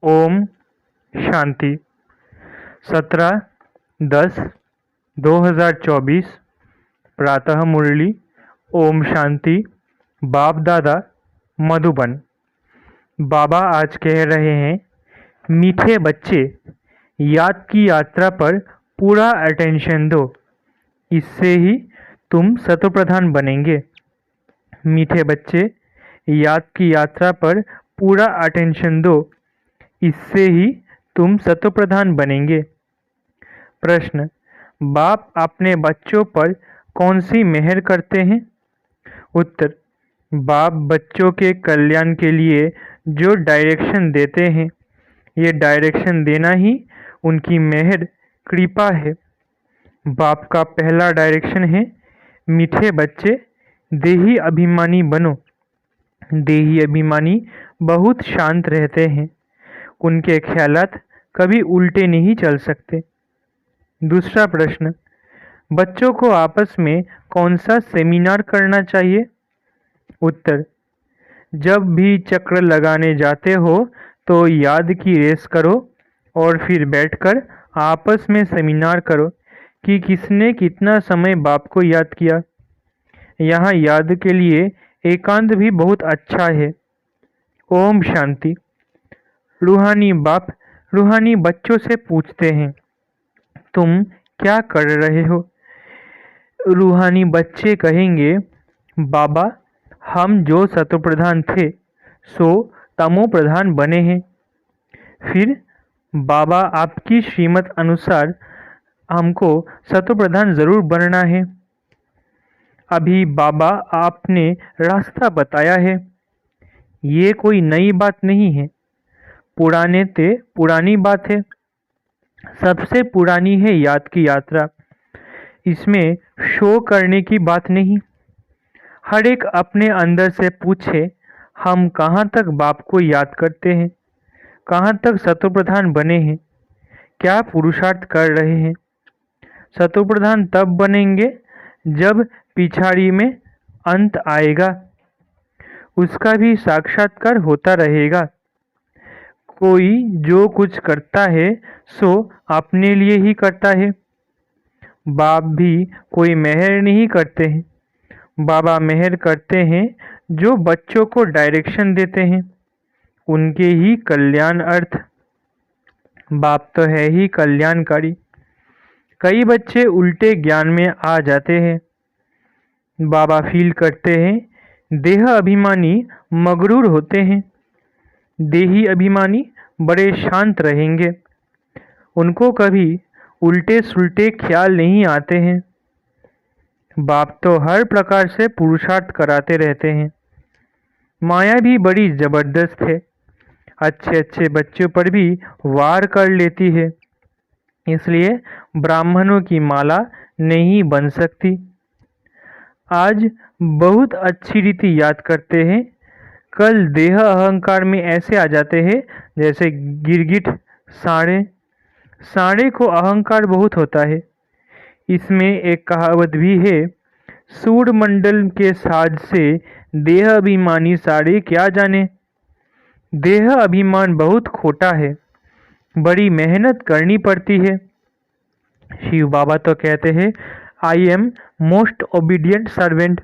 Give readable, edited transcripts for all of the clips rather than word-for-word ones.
ओम शांति। 17/10/2024 प्रातः मुरली। ओम शांति। बाप दादा मधुबन। बाबा आज कह रहे हैं, मीठे बच्चे, याद की यात्रा पर पूरा अटेंशन दो, इससे ही तुम सतोप्रधान बनेंगे। मीठे बच्चे, याद की यात्रा पर पूरा अटेंशन दो, इससे ही तुम सतोप्रधान बनेंगे। प्रश्न: बाप अपने बच्चों पर कौन सी मेहर करते हैं? उत्तर: बाप बच्चों के कल्याण के लिए जो डायरेक्शन देते हैं, ये डायरेक्शन देना ही उनकी मेहर कृपा है। बाप का पहला डायरेक्शन है, मीठे बच्चे, देही अभिमानी बनो। देही अभिमानी बहुत शांत रहते हैं, उनके ख्यालात कभी उल्टे नहीं चल सकते। दूसरा प्रश्न: बच्चों को आपस में कौन सा सेमिनार करना चाहिए? उत्तर: जब भी चक्र लगाने जाते हो तो याद की रेस करो और फिर बैठकर आपस में सेमिनार करो कि किसने कितना समय बाप को याद किया। यहाँ याद के लिए एकांत भी बहुत अच्छा है। ओम शांति। रूहानी बाप रूहानी बच्चों से पूछते हैं, तुम क्या कर रहे हो? रूहानी बच्चे कहेंगे, बाबा, हम जो सतोप्रधान थे सो तमो प्रधान बने हैं। फिर बाबा, आपकी श्रीमत अनुसार हमको सतोप्रधान जरूर बनना है। अभी बाबा आपने रास्ता बताया है, ये कोई नई बात नहीं है, पुरानी बात है। सबसे पुरानी है याद की यात्रा, इसमें शो करने की बात नहीं। हर एक अपने अंदर से पूछे, हम कहाँ तक बाप को याद करते हैं, कहाँ तक सतोप्रधान बने हैं, क्या पुरुषार्थ कर रहे हैं। सतोप्रधान तब बनेंगे जब पिछाड़ी में अंत आएगा, उसका भी साक्षात्कार होता रहेगा। कोई जो कुछ करता है सो अपने लिए ही करता है। बाप भी कोई मेहर नहीं करते हैं, बाबा मेहर करते हैं जो बच्चों को डायरेक्शन देते हैं, उनके ही कल्याण अर्थ। बाप तो है ही कल्याणकारी। कई बच्चे उल्टे ज्ञान में आ जाते हैं। बाबा फील करते हैं, देह अभिमानी मगरूर होते हैं, देही अभिमानी बड़े शांत रहेंगे, उनको कभी उल्टे सुल्टे ख्याल नहीं आते हैं। बाप तो हर प्रकार से पुरुषार्थ कराते रहते हैं। माया भी बड़ी जबरदस्त है, अच्छे अच्छे बच्चों पर भी वार कर लेती है, इसलिए ब्राह्मणों की माला नहीं बन सकती। आज बहुत अच्छी रीति याद करते हैं, कल देह अहंकार में ऐसे आ जाते हैं जैसे गिरगिट साढ़े को अहंकार बहुत होता है। इसमें एक कहावत भी है, सूर्यमंडल के साज से देह अभिमानी साढ़े क्या जाने। देह अभिमान बहुत खोटा है, बड़ी मेहनत करनी पड़ती है। शिव बाबा तो कहते हैं, I am most obedient servant.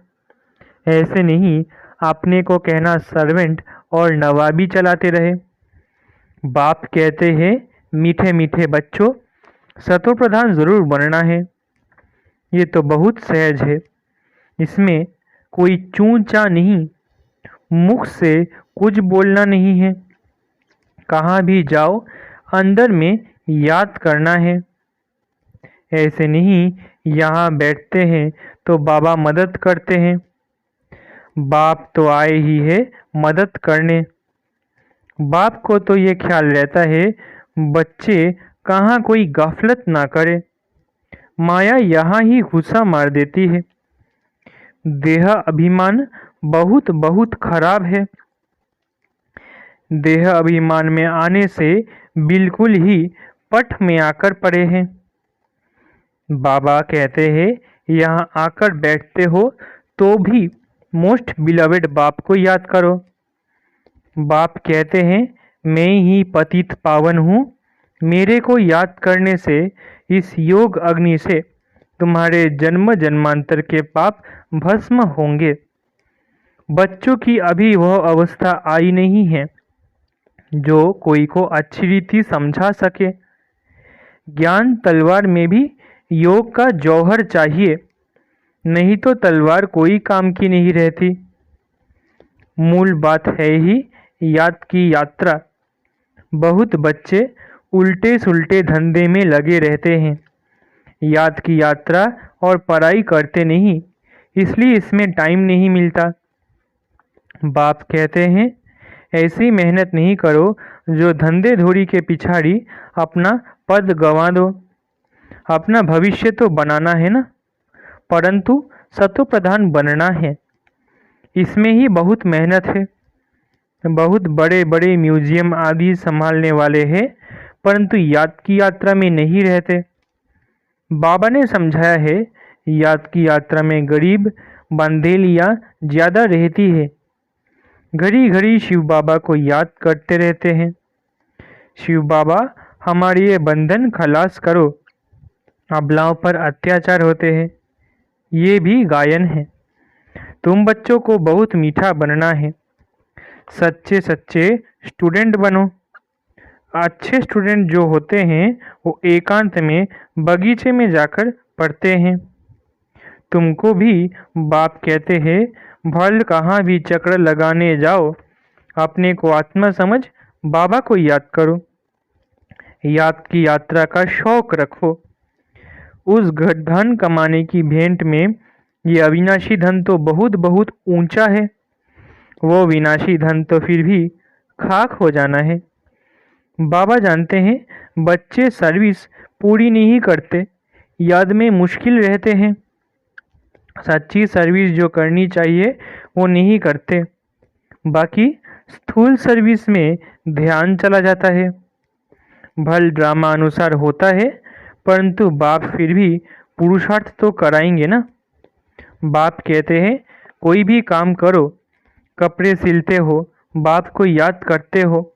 ऐसे नहीं अपने को कहना सर्वेंट और नवाबी चलाते रहे। बाप कहते हैं, मीठे मीठे बच्चों, सतोप्रधान जरूर बनना है। ये तो बहुत सहज है, इसमें कोई चूं चा नहीं, मुख से कुछ बोलना नहीं है। कहाँ भी जाओ अंदर में याद करना है। ऐसे नहीं यहाँ बैठते हैं तो बाबा मदद करते हैं। बाप तो आए ही है मदद करने। बाप को तो ये ख्याल रहता है, बच्चे कहाँ कोई गफलत ना करे, माया यहाँ ही घुसा मार देती है। देह अभिमान बहुत बहुत खराब है। देह अभिमान में आने से बिल्कुल ही पट में आकर पड़े हैं। बाबा कहते हैं, यहाँ आकर बैठते हो तो भी मोस्ट बिलवेड बाप को याद करो। बाप कहते हैं, मैं ही पतित पावन हूँ। मेरे को याद करने से इस योग अग्नि से तुम्हारे जन्म जन्मांतर के पाप भस्म होंगे। बच्चों की अभी वह अवस्था आई नहीं है जो कोई को अच्छी रीति समझा सके। ज्ञान तलवार में भी योग का जौहर चाहिए, नहीं तो तलवार कोई काम की नहीं रहती। मूल बात है ही याद की यात्रा। बहुत बच्चे उल्टे सुल्टे धंधे में लगे रहते हैं, याद की यात्रा और पढ़ाई करते नहीं, इसलिए इसमें टाइम नहीं मिलता। बाप कहते हैं ऐसी मेहनत नहीं करो जो धंधे धोरी के पिछाड़ी अपना पद गंवा दो। अपना भविष्य तो बनाना है ना, परंतु सतो प्रधान बनना है। इसमें ही बहुत मेहनत है। बहुत बड़े बड़े म्यूजियम आदि संभालने वाले हैं, परंतु याद की यात्रा में नहीं रहते। बाबा ने समझाया है याद की यात्रा में गरीब बंदेलियाँ ज़्यादा रहती है। घड़ी घड़ी शिव बाबा को याद करते रहते हैं। शिव बाबा हमारे ये बंधन खलास करो, अबलाओं पर अत्याचार होते हैं। ये भी गायन है। तुम बच्चों को बहुत मीठा बनना है। सच्चे सच्चे स्टूडेंट बनो। अच्छे स्टूडेंट जो होते हैं वो एकांत में बगीचे में जाकर पढ़ते हैं। तुमको भी बाप कहते हैं भल कहाँ भी चक्र लगाने जाओ, अपने को आत्मा समझ बाबा को याद करो। याद की यात्रा का शौक रखो। उस धन कमाने की भेंट में ये अविनाशी धन तो बहुत बहुत ऊंचा है। वो विनाशी धन तो फिर भी खाक हो जाना है। बाबा जानते हैं बच्चे सर्विस पूरी नहीं करते, याद में मुश्किल रहते हैं। सच्ची सर्विस जो करनी चाहिए वो नहीं करते, बाकी स्थूल सर्विस में ध्यान चला जाता है। भल ड्रामा अनुसार होता है, परंतु बाप फिर भी पुरुषार्थ तो कराएंगे ना। बाप कहते हैं कोई भी काम करो, कपड़े सिलते हो, बाप को याद करते हो,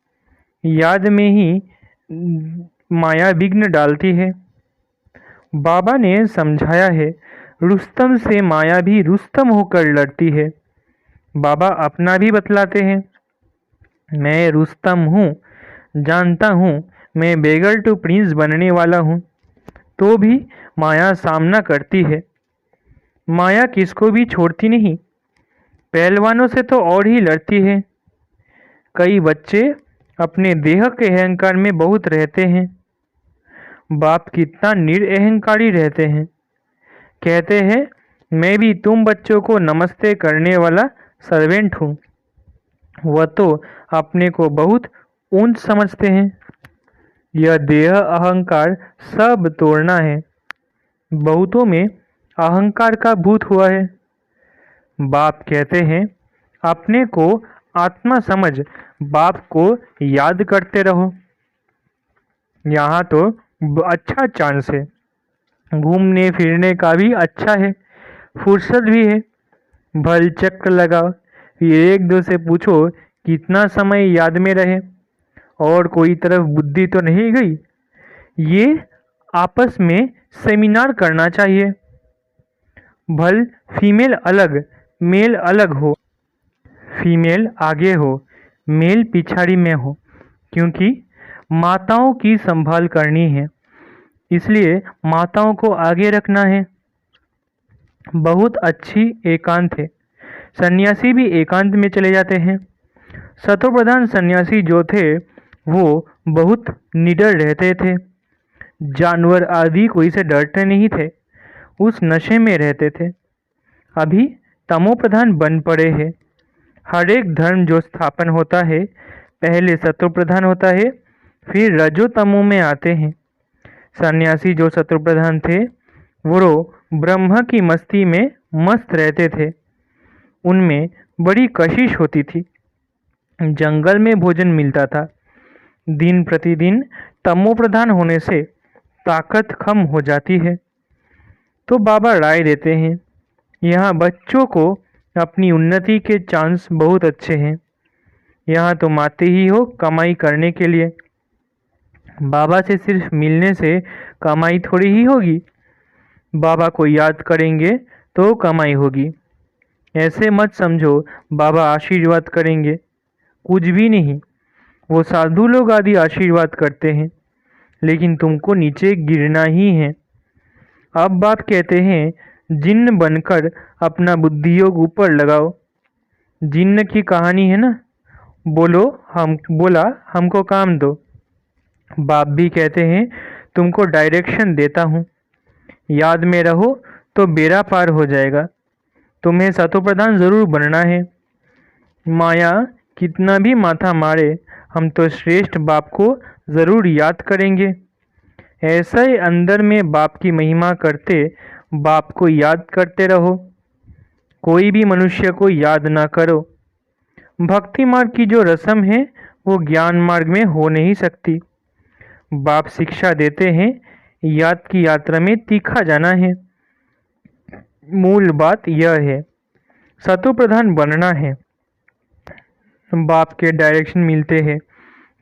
याद में ही माया विघ्न डालती है। बाबा ने समझाया है रुस्तम से माया भी रुस्तम होकर लड़ती है। बाबा अपना भी बतलाते हैं मैं रुस्तम हूँ, जानता हूँ मैं बेगर टू प्रिंस बनने वाला हूँ, तो भी माया सामना करती है। माया किसको भी छोड़ती नहीं, पहलवानों से तो और ही लड़ती है। कई बच्चे अपने देह के अहंकार में बहुत रहते हैं। बाप कितना निरअहंकारी रहते हैं। कहते हैं मैं भी तुम बच्चों को नमस्ते करने वाला सर्वेंट हूँ। वह तो अपने को बहुत ऊंच समझते हैं। यह देह अहंकार सब तोड़ना है। बहुतों में अहंकार का भूत हुआ है। बाप कहते हैं अपने को आत्मा समझ बाप को याद करते रहो। यहाँ तो अच्छा चांस है, घूमने फिरने का भी अच्छा है, फुर्सत भी है। भल चक्र लगाओ, फिर एक दो से पूछो कितना समय याद में रहे और कोई तरफ बुद्धि तो नहीं गई। ये आपस में सेमिनार करना चाहिए। भल फीमेल अलग मेल अलग हो, फीमेल आगे हो मेल पिछाड़ी में हो, क्योंकि माताओं की संभाल करनी है, इसलिए माताओं को आगे रखना है। बहुत अच्छी एकांत है। सन्यासी भी एकांत में चले जाते हैं। शतप्रधान सन्यासी जो थे वो बहुत निडर रहते थे। जानवर आदि कोई से डरते नहीं थे, उस नशे में रहते थे। अभी तमोप्रधान बन पड़े हैं। हर एक धर्म जो स्थापन होता है पहले सतोप्रधान होता है, फिर रजो तमो में आते हैं। सन्यासी जो सतोप्रधान थे वो ब्रह्म की मस्ती में मस्त रहते थे। उनमें बड़ी कशिश होती थी। जंगल में भोजन मिलता था। दिन प्रतिदिन तमोप्रधान होने से ताकत कम हो जाती है। तो बाबा राय देते हैं यहाँ बच्चों को अपनी उन्नति के चांस बहुत अच्छे हैं। यहाँ तुम आते ही हो कमाई करने के लिए। बाबा से सिर्फ मिलने से कमाई थोड़ी ही होगी। बाबा को याद करेंगे तो कमाई होगी। ऐसे मत समझो बाबा आशीर्वाद करेंगे, कुछ भी नहीं। वो साधु लोग आदि आशीर्वाद करते हैं, लेकिन तुमको नीचे गिरना ही है। अब बाप कहते हैं जिन्न बनकर अपना बुद्धियोग ऊपर लगाओ। जिन्न की कहानी है ना, बोला हमको काम दो। बाप भी कहते हैं तुमको डायरेक्शन देता हूँ, याद में रहो तो बेड़ा पार हो जाएगा। तुम्हें सतोप्रधान जरूर बनना है। माया कितना भी माथा मारे, हम तो श्रेष्ठ बाप को जरूर याद करेंगे। ऐसा ही अंदर में बाप की महिमा करते बाप को याद करते रहो। कोई भी मनुष्य को याद ना करो। भक्ति मार्ग की जो रस्म है वो ज्ञान मार्ग में हो नहीं सकती। बाप शिक्षा देते हैं याद की यात्रा में तीखा जाना है। मूल बात यह है, सतोप्रधान बनना है। बाप के डायरेक्शन मिलते हैं,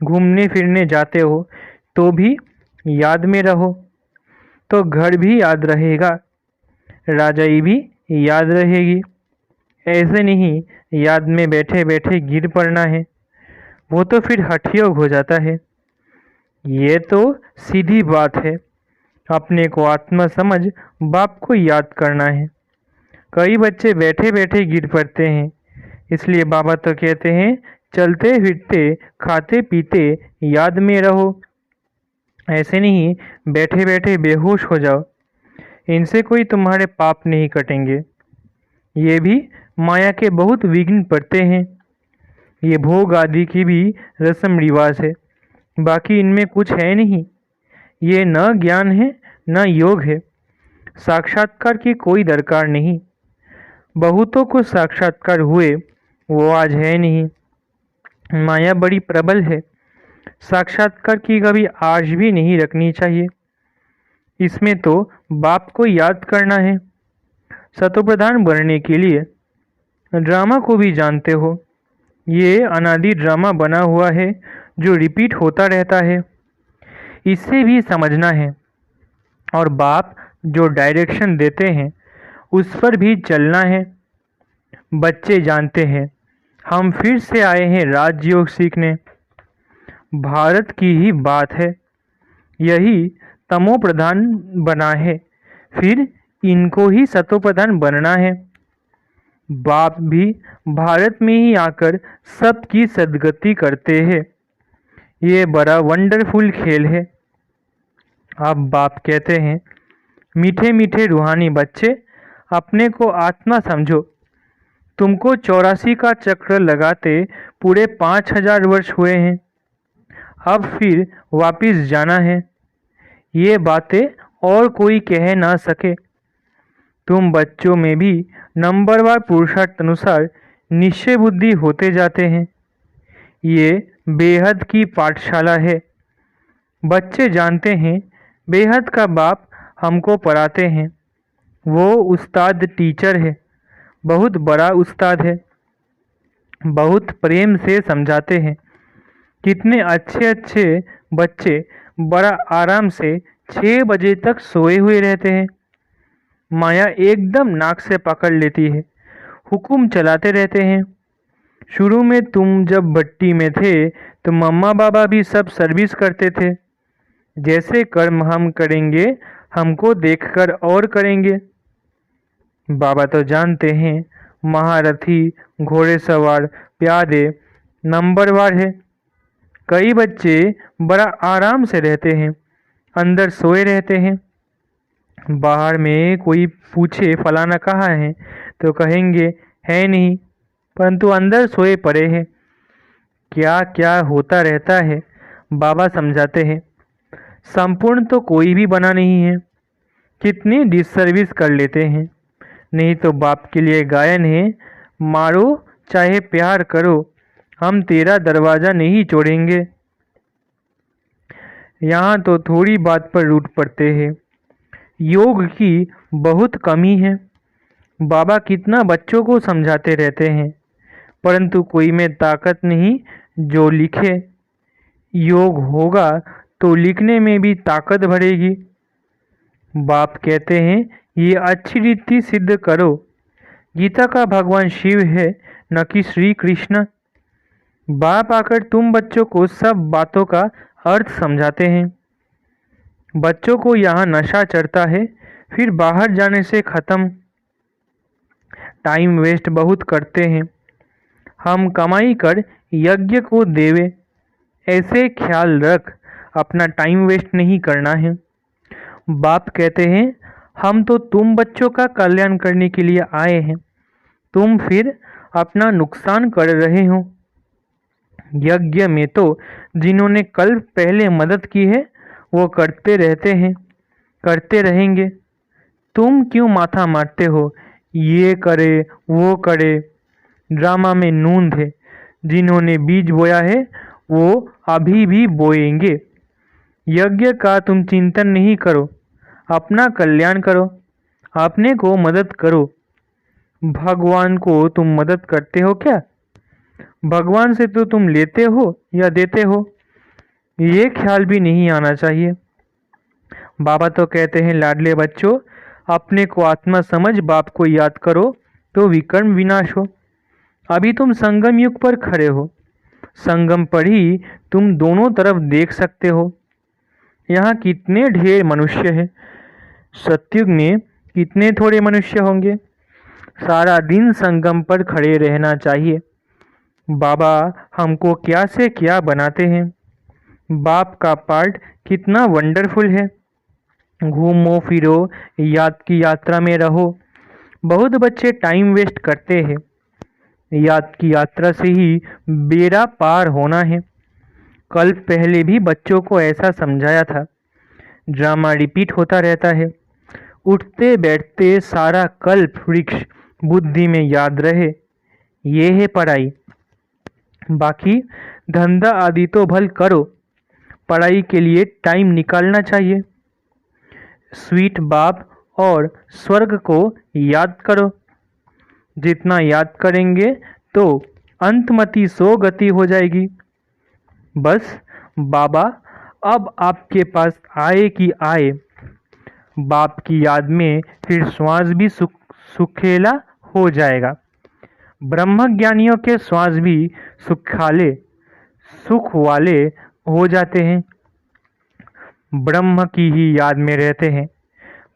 घूमने फिरने जाते हो तो भी याद में रहो, तो घर भी याद रहेगा, राजाई भी याद रहेगी। ऐसे नहीं याद में बैठे बैठे गिर पड़ना है, वो तो फिर हठयोग हो जाता है। ये तो सीधी बात है, अपने को आत्मा समझ बाप को याद करना है। कई बच्चे बैठे बैठे गिर पड़ते हैं, इसलिए बाबा तो कहते हैं चलते फिरते खाते पीते याद में रहो। ऐसे नहीं बैठे बैठे बेहोश हो जाओ, इनसे कोई तुम्हारे पाप नहीं कटेंगे। ये भी माया के बहुत विघ्न पड़ते हैं। ये भोग आदि की भी रस्म रिवाज है, बाकी इनमें कुछ है नहीं। ये न ज्ञान है न योग है। साक्षात्कार की कोई दरकार नहीं। बहुतों को साक्षात्कार हुए, वो आज है नहीं। माया बड़ी प्रबल है, साक्षात्कार की कभी आश भी नहीं रखनी चाहिए। इसमें तो बाप को याद करना है। सतोप्रधान बनने के लिए ड्रामा को भी जानते हो, ये अनादि ड्रामा बना हुआ है जो रिपीट होता रहता है। इससे भी समझना है, और बाप जो डायरेक्शन देते हैं उस पर भी चलना है। बच्चे जानते हैं हम फिर से आए हैं राजयोग सीखने। भारत की ही बात है, यही तमो प्रधान बना है, फिर इनको ही सतो प्रधान बनना है। बाप भी भारत में ही आकर सबकी सदगति करते हैं। ये बड़ा वंडरफुल खेल है। अब बाप कहते हैं मीठे मीठे रूहानी बच्चे, अपने को आत्मा समझो। तुमको 84 का चक्र लगाते पूरे 5000 वर्ष हुए हैं। अब फिर वापिस जाना है। ये बातें और कोई कह ना सके। तुम बच्चों में भी नंबरवार पुरुषार्थ अनुसार निश्चय बुद्धि होते जाते हैं। ये बेहद की पाठशाला है। बच्चे जानते हैं बेहद का बाप हमको पढ़ाते हैं। वो उस्ताद टीचर है, बहुत बड़ा उस्ताद है। बहुत प्रेम से समझाते हैं। कितने अच्छे अच्छे बच्चे बड़ा आराम से 6 बजे तक सोए हुए रहते हैं। माया एकदम नाक से पकड़ लेती है, हुक्म चलाते रहते हैं। शुरू में तुम जब भट्टी में थे तो मम्मा बाबा भी सब सर्विस करते थे। जैसे कर्म हम करेंगे हमको देखकर और करेंगे। बाबा तो जानते हैं महारथी, घोड़े सवार, प्यादे नंबरवार है। कई बच्चे बड़ा आराम से रहते हैं, अंदर सोए रहते हैं। बाहर में कोई पूछे फलाना कहाँ है तो कहेंगे है नहीं, परंतु अंदर सोए पड़े हैं। क्या क्या होता रहता है बाबा समझाते हैं। संपूर्ण तो कोई भी बना नहीं है, कितनी डिसर्विस कर लेते हैं। नहीं तो बाप के लिए गायन है, मारो चाहे प्यार करो, हम तेरा दरवाज़ा नहीं छोड़ेंगे। यहाँ तो थोड़ी बात पर रूठ पड़ते हैं। योग की बहुत कमी है। बाबा कितना बच्चों को समझाते रहते हैं, परंतु कोई में ताकत नहीं जो लिखे। योग होगा तो लिखने में भी ताकत बढ़ेगी। बाप कहते हैं ये अच्छी रीति सिद्ध करो। गीता का भगवान शिव है, न कि श्री कृष्ण। बाप आकर तुम बच्चों को सब बातों का अर्थ समझाते हैं। बच्चों को यहाँ नशा चढ़ता है, फिर बाहर जाने से खत्म। टाइम वेस्ट बहुत करते हैं। हम कमाई कर यज्ञ को देवे, ऐसे ख्याल रख, अपना टाइम वेस्ट नहीं करना है। बाप कहते हैं हम तो तुम बच्चों का कल्याण करने के लिए आए हैं, तुम फिर अपना नुकसान कर रहे हो। यज्ञ में तो जिन्होंने कल पहले मदद की है वो करते रहते हैं, करते रहेंगे। तुम क्यों माथा मारते हो, ये करे वो करे। ड्रामा में नूंद है, जिन्होंने बीज बोया है वो अभी भी बोएंगे। यज्ञ का तुम चिंतन नहीं करो, अपना कल्याण करो, अपने को मदद करो। भगवान को तुम मदद करते हो क्या? भगवान से तो तुम लेते हो या देते हो, ये ख्याल भी नहीं आना चाहिए। बाबा तो कहते हैं लाडले बच्चों, अपने को आत्मा समझ बाप को याद करो तो विकर्म विनाश हो। अभी तुम संगम युग पर खड़े हो, संगम पर ही तुम दोनों तरफ देख सकते हो। यहाँ कितने ढेर मनुष्य हैं, सतयुग में कितने थोड़े मनुष्य होंगे। सारा दिन संगम पर खड़े रहना चाहिए। बाबा हमको क्या से क्या बनाते हैं। बाप का पार्ट कितना वंडरफुल है। घूमो फिरो, याद की यात्रा में रहो। बहुत बच्चे टाइम वेस्ट करते हैं। याद की यात्रा से ही बेड़ा पार होना है। कल पहले भी बच्चों को ऐसा समझाया था। ड्रामा रिपीट होता रहता है। उठते बैठते सारा कल्प वृक्ष बुद्धि में याद रहे, ये है पढ़ाई। बाकी धंधा आदि तो भल करो, पढ़ाई के लिए टाइम निकालना चाहिए। स्वीट बाप और स्वर्ग को याद करो। जितना याद करेंगे तो अंतमति सो गति हो जाएगी। बस बाबा अब आपके पास आए कि आए। बाप की याद में फिर श्वास भी सुखेला हो जाएगा। ब्रह्मज्ञानियों के श्वास भी सुखाले सुख वाले हो जाते हैं। ब्रह्म की ही याद में रहते हैं,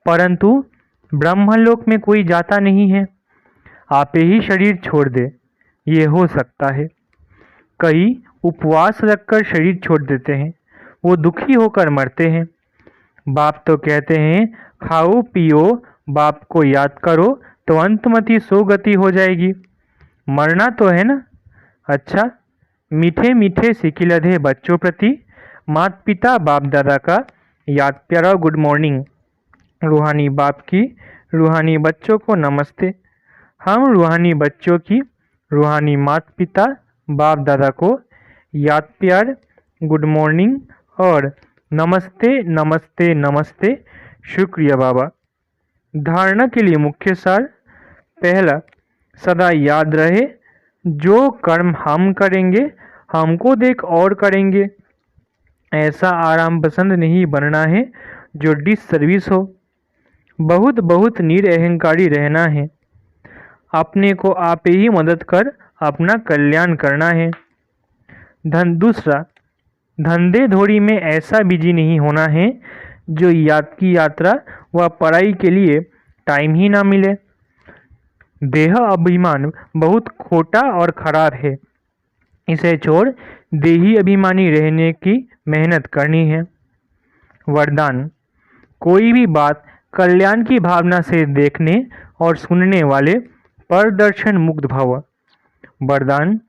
परंतु ब्रह्मलोक में कोई जाता नहीं है। आपे ही शरीर छोड़ दे, ये हो सकता है। कई उपवास रखकर शरीर छोड़ देते हैं, वो दुखी होकर मरते हैं। बाप तो कहते हैं खाओ पियो, बाप को याद करो तो अंतमति सो गति हो जाएगी। मरना तो है ना। अच्छा, मीठे मीठे सिकिलधे बच्चों प्रति माता पिता बाप दादा का याद प्यारा गुड मॉर्निंग। रूहानी बाप की रूहानी बच्चों को नमस्ते। हम रूहानी बच्चों की रूहानी माता पिता बाप दादा को याद प्यार गुड मॉर्निंग और नमस्ते नमस्ते नमस्ते। शुक्रिया बाबा। धारणा के लिए मुख्य सार। पहला, सदा याद रहे जो कर्म हम करेंगे हमको देख और करेंगे। ऐसा आराम पसंद नहीं बनना है जो डिस सर्विस हो। बहुत बहुत निरअहंकारी रहना है। अपने को आप ही मदद कर अपना कल्याण करना है। दूसरा, धंधे धोड़ी में ऐसा बिजी नहीं होना है जो याद की यात्रा व पढ़ाई के लिए टाइम ही ना मिले। देह अभिमान बहुत खोटा और खराब है, इसे छोड़ देही अभिमानी रहने की मेहनत करनी है। वरदान, कोई भी बात कल्याण की भावना से देखने और सुनने वाले परदर्शन मुक्त भव। वरदान,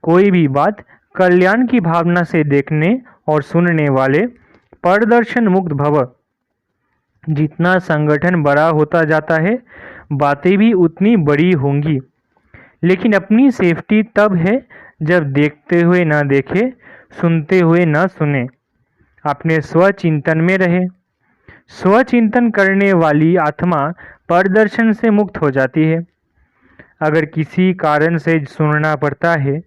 कोई भी बात कल्याण की भावना से देखने और सुनने वाले परदर्शन मुक्त भव। जितना संगठन बड़ा होता जाता है बातें भी उतनी बड़ी होंगी, लेकिन अपनी सेफ्टी तब है जब देखते हुए ना देखे, सुनते हुए ना सुने, अपने स्वचिंतन में रहे। स्वचिंतन करने वाली आत्मा परदर्शन से मुक्त हो जाती है। अगर किसी कारण से सुनना पड़ता है,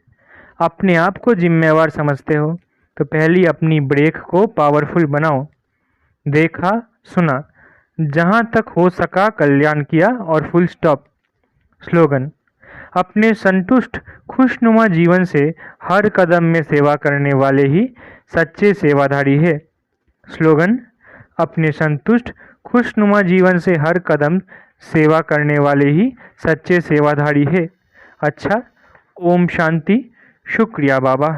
अपने आप को जिम्मेवार समझते हो तो पहले अपनी ब्रेक को पावरफुल बनाओ। देखा, सुना, जहां तक हो सका कल्याण किया और फुल स्टॉप। स्लोगन: अपने संतुष्ट खुशनुमा जीवन से हर कदम में सेवा करने वाले ही सच्चे सेवाधारी है। स्लोगन: अपने संतुष्ट खुशनुमा जीवन से हर कदम सेवा करने वाले ही सच्चे सेवाधारी है। अच्छा, ओम शांति। शुक्रिया बाबा।